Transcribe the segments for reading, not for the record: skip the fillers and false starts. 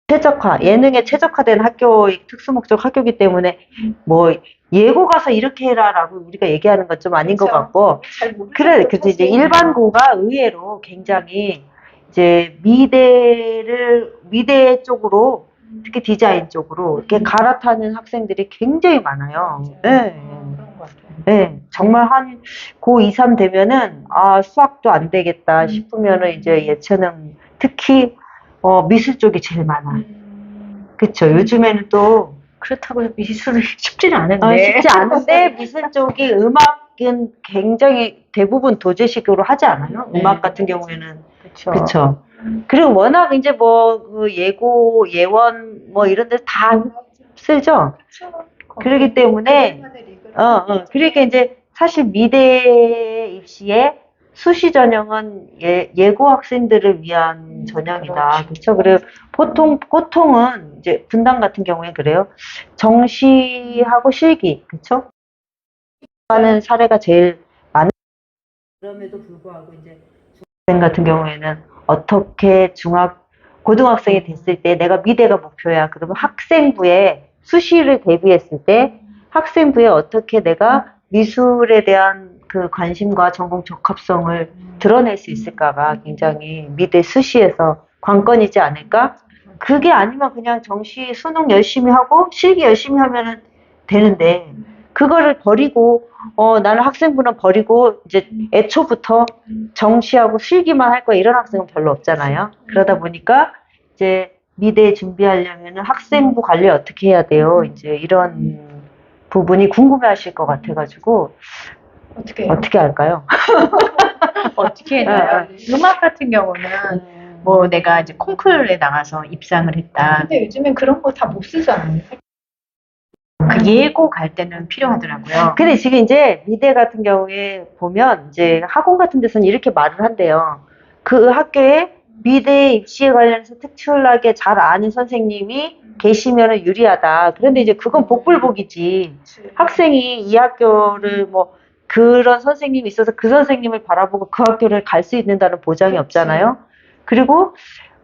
최적화, 예능에 최적화된 학교, 특수목적 학교이기 때문에 뭐 예고 가서 이렇게 해라라고 우리가 얘기하는 건 좀 아닌 것 그렇죠. 같고, 잘 모르죠. 그래, 그래서 이제 일반고가 의외로 굉장히 이제 미대 쪽으로, 특히 디자인 쪽으로 이렇게 갈아타는 학생들이 굉장히 많아요. 네. 그런 것 같아요. 네, 정말 한 고 2, 3 되면은 아 수학도 안 되겠다 싶으면은 이제 예체능 특히 미술 쪽이 제일 많아. 그쵸? 요즘에는 또 그렇다고 해서 미술이 쉽지는 않은데. 쉽지 않은데 미술 쪽이 음악은 굉장히 대부분 도제식으로 하지 않아요? 네. 음악 같은 경우에는 그쵸. 그쵸? 그리고 워낙 이제 뭐 그 예고, 예원 뭐 이런 데 다 쓰죠? 그러기 때문에 그러니까 이제 사실 미대 입시에 수시 전형은 예고 학생들을 위한 전형이다. 그렇죠? 그리고 보통은 이제 분당 같은 경우에 그래요. 정시하고 실기, 그렇죠? 하는 사례가 제일 많은. 그럼에도 불구하고 이제 중학생 같은 경우에는 어떻게 고등학생이 됐을 때 내가 미대가 목표야. 그러면 학생부에 수시를 대비했을 때 학생부에 어떻게 내가 미술에 대한 그 관심과 전공 적합성을 드러낼 수 있을까가 굉장히 미대 수시에서 관건이지 않을까? 그게 아니면 그냥 정시 수능 열심히 하고 실기 열심히 하면은 되는데 그거를 버리고 나는 학생부는 버리고 이제 애초부터 정시하고 실기만 할 거야 이런 학생은 별로 없잖아요. 그러다 보니까 이제 미대 준비하려면 학생부 관리 어떻게 해야 돼요? 이제 이런 부분이 궁금해하실 것 같아가지고 어떻게 할까요? 어떻게 했나요? 음악 같은 경우는 뭐 내가 이제 콩쿠르에 나가서 입상을 했다. 근데 요즘엔 그런 거 다 못 쓰잖아요. 그 예고 갈 때는 필요하더라고요. 근데 지금 이제 미대 같은 경우에 보면 이제 학원 같은 데서는 이렇게 말을 한대요. 그 학교에 미대 입시에 관련해서 특출나게 잘 아는 선생님이 계시면 유리하다. 그런데 이제 그건 복불복이지. 학생이 이 학교를 뭐 그런 선생님이 있어서 그 선생님을 바라보고 그 학교를 갈 수 있는다는 보장이 없잖아요. 그리고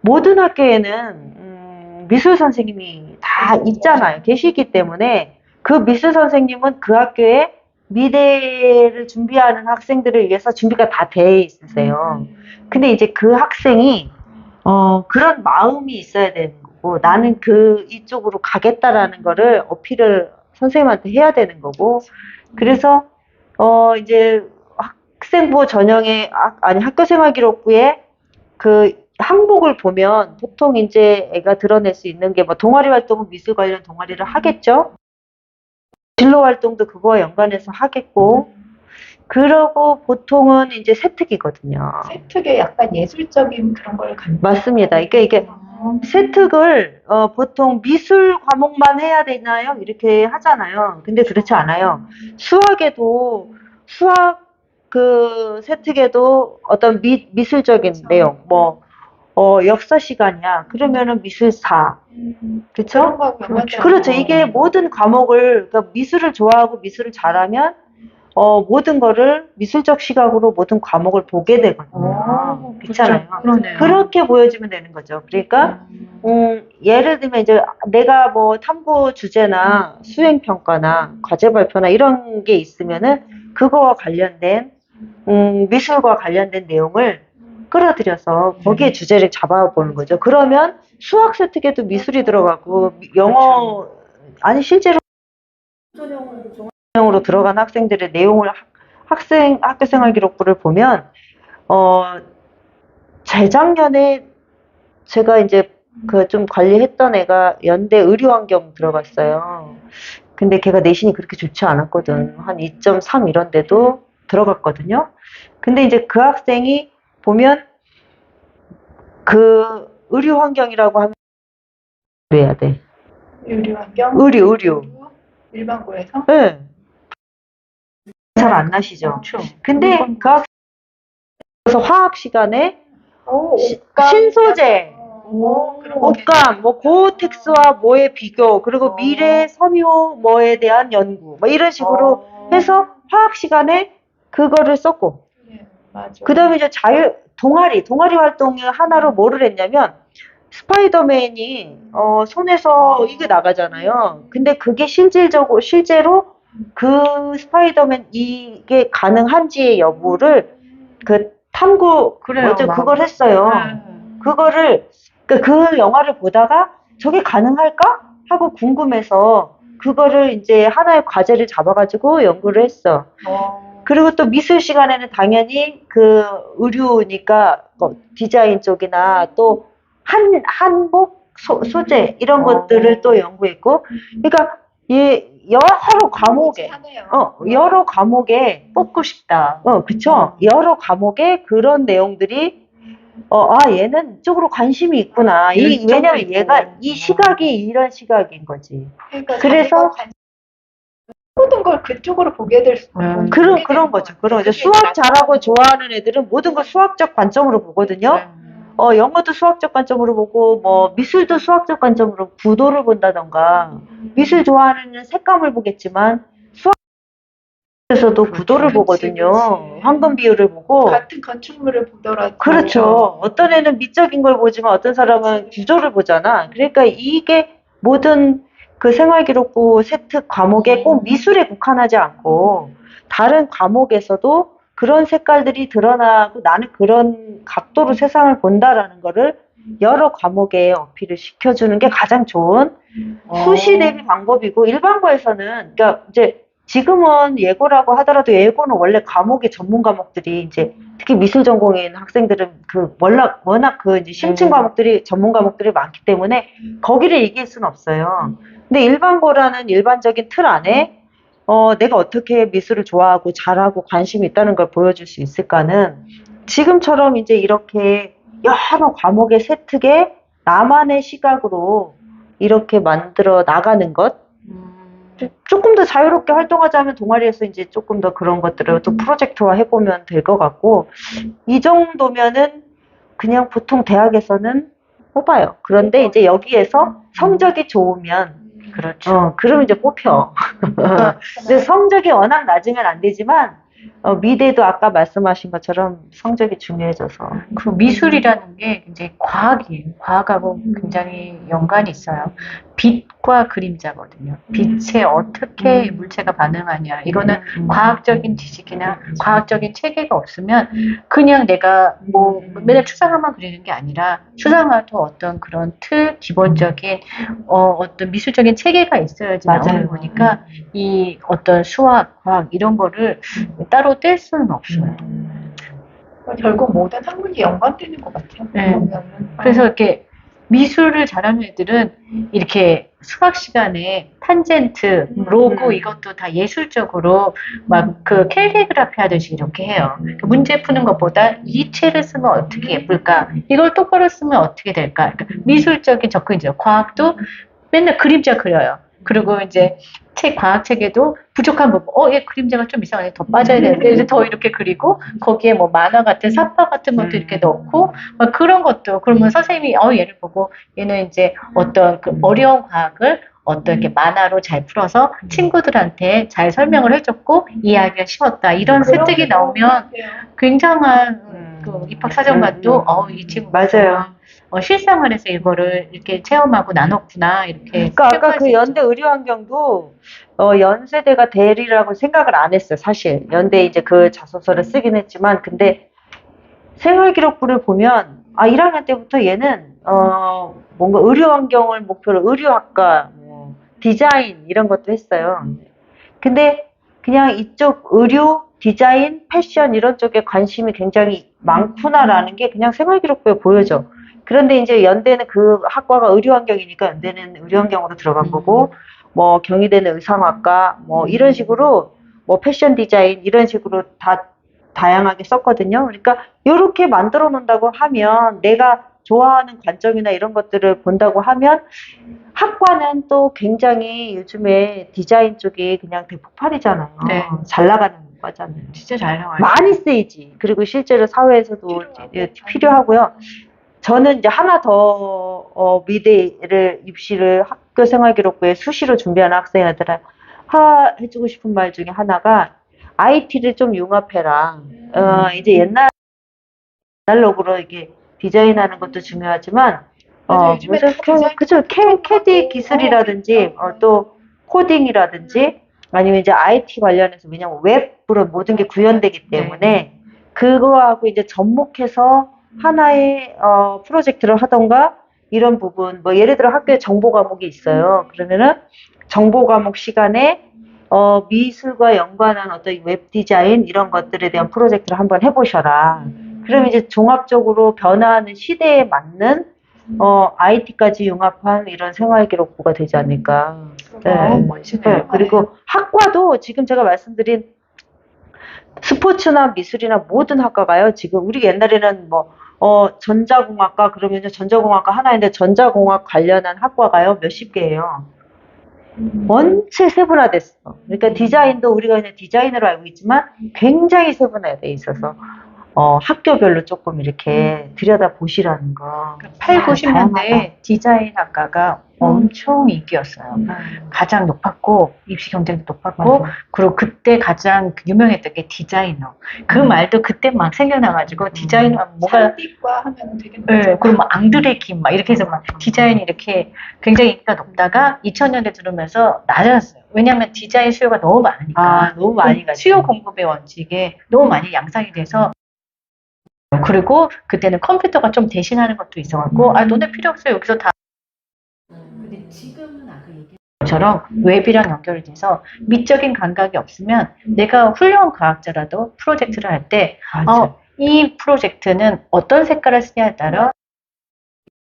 모든 학교에는 미술 선생님이 다 있잖아요. 계시기 때문에 그 미술 선생님은 그 학교에 미대를 준비하는 학생들을 위해서 준비가 다 돼 있으세요. 근데 이제 그 학생이 그런 마음이 있어야 되는 거고 나는 이쪽으로 가겠다라는 거를 어필을 선생님한테 해야 되는 거고 그래서 이제 학생부 전형에 아니 학교생활기록부에 그 항목을 보면 보통 이제 애가 드러낼 수 있는 게 뭐 동아리 활동은 미술 관련 동아리를 하겠죠. 진로 활동도 그거와 연관해서 하겠고 그러고 보통은 이제 세특이거든요. 세특에 약간 예술적인 그런 걸 맞습니다. 그러니까 이게 세특을 보통 미술 과목만 해야 되나요? 이렇게 하잖아요. 근데 그렇지 않아요. 수학에도 수학 그 세특에도 어떤 미술적인 내용 뭐 역사 시간이야. 그러면은 미술사. 그쵸? 그렇죠. 이게 모든 과목을, 그러니까 미술을 좋아하고 미술을 잘하면, 모든 거를 미술적 시각으로 모든 과목을 보게 되거든요. 그렇잖아요. 그러네요. 그렇게 보여주면 되는 거죠. 그러니까, 예를 들면 이제 내가 뭐 탐구 주제나 수행평가나 과제 발표나 이런 게 있으면은 그거와 관련된, 미술과 관련된 내용을 끌어들여서 거기에 주제를 잡아보는 거죠. 그러면 수학 세특에도 미술이 들어가고 영어 아니 실제로 전형으로 들어간 학생들의 내용을 학교생활 기록부를 보면 재작년에 제가 이제 그 좀 관리했던 애가 연대 의료환경 들어갔어요. 근데 걔가 내신이 그렇게 좋지 않았거든. 한 2.3 이런데도 들어갔거든요. 근데 이제 그 학생이 보면 그 의료 환경이라고 하면 해야 돼. 의료 환경? 의료. 일반고에서? 네. 잘 안 나시죠? 그렇죠. 근데 그 학생에서 화학 시간에 신소재, 옷감, 뭐 고텍스와 뭐의 비교, 그리고 미래 섬유 뭐에 대한 연구, 뭐 이런 식으로 해서 화학 시간에 그거를 썼고, 그 다음에 이제 동아리 활동의 하나로 뭐를 했냐면, 스파이더맨이 손에서 이게 나가잖아요. 근데 그게 실제로 그 스파이더맨 이게 가능한지의 여부를 그 탐구 그래요, 뭐죠? 막. 그걸 했어요. 그거를 그 영화를 보다가 저게 가능할까? 하고 궁금해서 그거를 이제 하나의 과제를 잡아가지고 연구를 했어. 그리고 또 미술 시간에는 당연히 그 의류니까 디자인 쪽이나 또 한복 소재 이런 것들을 또 연구했고, 그러니까 여러 과목에 뽑고 싶다. 그쵸. 여러 과목에 그런 내용들이 얘는 이쪽으로 관심이 있구나. 왜냐면 얘가 이 시각이 이런 시각인 거지. 그러니까 그래서 모든 걸 그쪽으로 보게 될 수. 그런 거죠. 수학 잘하고 좋아하는 애들은 모든 걸 수학적 관점으로 보거든요. 영어도 수학적 관점으로 보고, 뭐, 미술도 수학적 관점으로 구도를 본다던가, 미술 좋아하는 애는 색감을 보겠지만, 수학에서도 구도를 보거든요. 황금 비율을 보고. 같은 건축물을 보더라도. 그렇죠. 어떤 애는 미적인 걸 보지만 어떤 사람은 구조를 보잖아. 그러니까 이게 모든 그 생활기록부 세특 과목에 꼭 미술에 국한하지 않고 다른 과목에서도 그런 색깔들이 드러나고 나는 그런 각도로 세상을 본다라는 거를 여러 과목에 어필을 시켜주는 게 가장 좋은 수시 대비 방법이고, 일반고에서는 그러니까 이제 지금은 예고라고 하더라도 예고는 원래 과목의 전문 과목들이 이제 특히 미술 전공인 학생들은 그 워낙 그 이제 심층 과목들이 전문 과목들이 많기 때문에 거기를 이길 수는 없어요. 근데 일반고라는 일반적인 틀 안에 내가 어떻게 미술을 좋아하고 잘하고 관심이 있다는 걸 보여줄 수 있을까는 지금처럼 이제 이렇게 여러 과목의 세특에 나만의 시각으로 이렇게 만들어 나가는 것, 조금 더 자유롭게 활동하자면 동아리에서 이제 조금 더 그런 것들을 또 프로젝트화 해보면 될 것 같고, 이 정도면은 그냥 보통 대학에서는 뽑아요. 그런데 이제 여기에서 성적이 좋으면, 그렇죠. 그러면 이제 뽑혀. 근데 성적이 워낙 낮으면 안 되지만, 미대도 아까 말씀하신 것처럼 성적이 중요해져서. 그 미술이라는 게 이제 과학이에요. 과학하고 굉장히 연관이 있어요. 빛과 그림자거든요. 빛에 어떻게 물체가 반응하냐. 이거는 과학적인 지식이나 과학적인 체계가 없으면 그냥 내가 뭐 맨날 추상화만 그리는 게 아니라 추상화도 어떤 그런 틀, 기본적인 어떤 미술적인 체계가 있어야지 나오는 맞아요. 거니까 이 어떤 수학, 과학 이런 거를 따로 뗄 수는 없어요. 결국 모든 학문이 연관되는 것 같아요. 네. 보면은. 그래서 이렇게 미술을 잘하는 애들은 이렇게 수학 시간에 탄젠트, 로그 이것도 다 예술적으로 막 그 캘리그라피 하듯이 이렇게 해요. 문제 푸는 것보다 이 책을 쓰면 어떻게 예쁠까? 이걸 똑바로 쓰면 어떻게 될까? 그러니까 미술적인 접근이죠. 과학도 맨날 그림자 그려요. 그리고 이제 과학책에도 부족한 부분, 얘 그림자가 좀 이상하네. 더 빠져야 되는데, 이제 더 이렇게 그리고, 거기에 뭐 만화 같은 사파 같은 것도 이렇게 넣고, 막 그런 것도, 그러면 선생님이, 얘를 보고, 얘는 이제 어떤 그 어려운 과학을 어떤 이렇게 만화로 잘 풀어서 친구들한테 잘 설명을 해줬고, 이해하기가 쉬웠다. 이런 습득이 나오면 굉장한 그 입학사정관도, 이 친구. 맞아요. 실생활에서 이거를 이렇게 체험하고 나눴구나 이렇게. 그러니까 아까 그 연대 의료환경도 연세대가 대리라고 생각을 안 했어요. 사실 연대 이제 그 자소서를 쓰긴 했지만, 근데 생활기록부를 보면 1학년 때부터 얘는 뭔가 의료환경을 목표로 의료학과, 뭐 디자인 이런 것도 했어요. 근데 그냥 이쪽 의료, 디자인, 패션 이런 쪽에 관심이 굉장히 많구나라는 게 그냥 생활기록부에 보여져. 그런데 이제 연대는 그 학과가 의료환경이니까 연대는 의료환경으로 들어간 거고, 뭐 경희대는 의상학과, 뭐 이런 식으로 뭐 패션 디자인 이런 식으로 다 다양하게 썼거든요. 그러니까 이렇게 만들어 놓는다고 하면, 내가 좋아하는 관점이나 이런 것들을 본다고 하면, 학과는 또 굉장히 요즘에 디자인 쪽이 그냥 대폭발이잖아요. 네. 잘 나가는 과잖아요. 진짜 잘 나와요. 많이 쓰이지. 그리고 실제로 사회에서도 필요하고요. 저는 이제 하나 더 미대를 입시를 학교생활기록부에 수시로 준비하는 학생들한테 해주고 싶은 말 중에 하나가, IT를 좀 융합해라. 이제 옛날록으로 이게 디자인하는 것도 중요하지만 요즘에 그래서 다 디자인 그죠. 캐디 기술이라든지, 또 코딩이라든지, 아니면 이제 IT 관련해서, 왜냐면 웹으로 모든 게 구현되기 때문에, 그거하고 이제 접목해서 하나의, 프로젝트를 하던가, 이런 부분, 뭐, 예를 들어 학교에 정보 과목이 있어요. 그러면은, 정보 과목 시간에, 미술과 연관한 어떤 웹 디자인, 이런 것들에 대한 프로젝트를 한번 해보셔라. 그럼 이제 종합적으로 변화하는 시대에 맞는 IT까지 융합한 이런 생활기록부가 되지 않을까. 멋지네요. 네. 그리고 학과도 지금 제가 말씀드린 스포츠나 미술이나 모든 학과가요. 지금 우리 옛날에는 뭐 전자공학과 그러면 전자공학과 하나인데 전자공학 관련한 학과가요. 몇십 개예요. 원체 세분화됐어. 그러니까 디자인도 우리가 그냥 디자인으로 알고 있지만 굉장히 세분화돼 있어서 학교별로 조금 이렇게 들여다 보시라는 거. 8, 90년대 다양하다. 디자인 학과가 엄청 인기였어요. 가장 높았고 입시 경쟁도 높았고 맞아. 그리고 그때 가장 유명했던 게 디자이너. 그 말도 그때 막 생겨나가지고 디자이너 뭐가 산디과 하면 되게 네, 그리고 막 앙드레 김 막 이렇게 해서 막 디자인이 이렇게 굉장히 인기가 높다가 2000년대 들으면서 낮아졌어요. 왜냐하면 디자인 수요가 너무 많으니까. 너무 많이 가죠. 수요 공급의 원칙에 너무 많이 양상이 돼서 그리고 그때는 컴퓨터가 좀 대신하는 것도 있어갖고 너네 필요 없어 여기서 다. 근데 지금은 아까 얘기한 것처럼 웹이랑 연결이 돼서 미적인 감각이 없으면 내가 훌륭한 과학자라도 프로젝트를 할 때 맞아. 이 프로젝트는 어떤 색깔을 쓰냐에 따라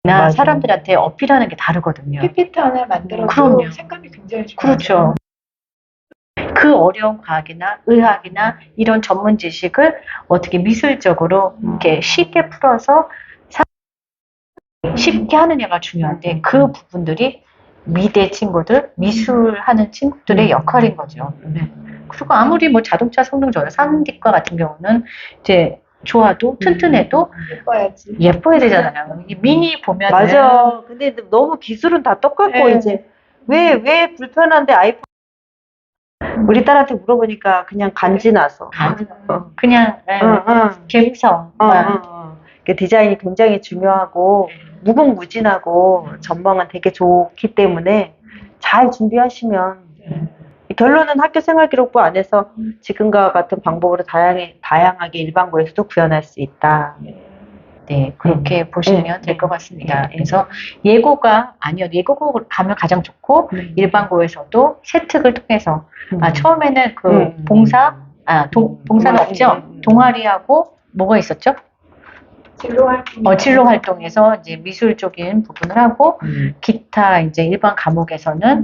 맞아. 사람들한테 어필하는 게 다르거든요. PPT 하나 만들어도 그럼요. 색감이 굉장히 좋아요. 그렇죠. 그 어려운 과학이나 의학이나 이런 전문 지식을 어떻게 미술적으로 이렇게 쉽게 풀어서 쉽게 하느냐가 중요한데 그 부분들이 미대 친구들, 미술하는 친구들의 역할인 거죠. 그리고 아무리 뭐 자동차 성능 좋아요. 산디과 같은 경우는 이제 좋아도 튼튼해도 예뻐야지. 예뻐야 되잖아요. 이 미니 보면은 맞아. 근데 너무 기술은 다 똑같고 네. 이제 왜 불편한데 아이폰 우리 딸한테 물어보니까 그냥 간지 나서. 그냥 감성. 그 디자인이 굉장히 중요하고 무궁무진하고 전망은 되게 좋기 때문에 잘 준비하시면 결론은 학교생활기록부 안에서 지금과 같은 방법으로 다양하게 일반고에서도 구현할 수 있다. 네, 그렇게 보시면 될 것 같습니다. 그래서 예고가 아니어도 예고를 가면 가장 좋고 일반고에서도 세특을 통해서 처음에는 그 봉사는 없죠. 동아리하고 뭐가 있었죠? 진로 활동에서 이제 미술적인 부분을 하고 기타 이제 일반 과목에서는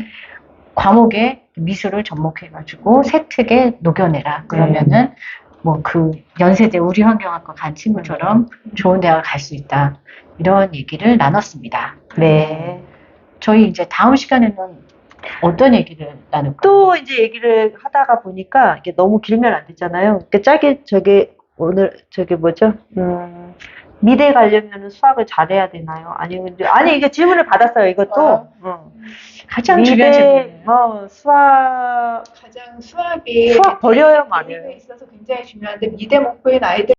과목에 미술을 접목해가지고 세특에 녹여내라. 그러면은 뭐 그 연세대 우리 환경학과 간 친구처럼 좋은 대학을 갈 수 있다. 이런 얘기를 나눴습니다. 네. 저희 이제 다음 시간에는 어떤 얘기를 나눌까요? 또 이제 얘기를 하다가 보니까 이게 너무 길면 안 되잖아요. 그러니까 짧게 오늘 뭐죠? 미대 가려면 수학을 잘해야 되나요? 아니 이게 질문을 받았어요. 이것도. 가장 중요한 질문이에요. 가장 수학 버려요 말이에요. 있어서 굉장히 중요한데 미대 목표인 아이들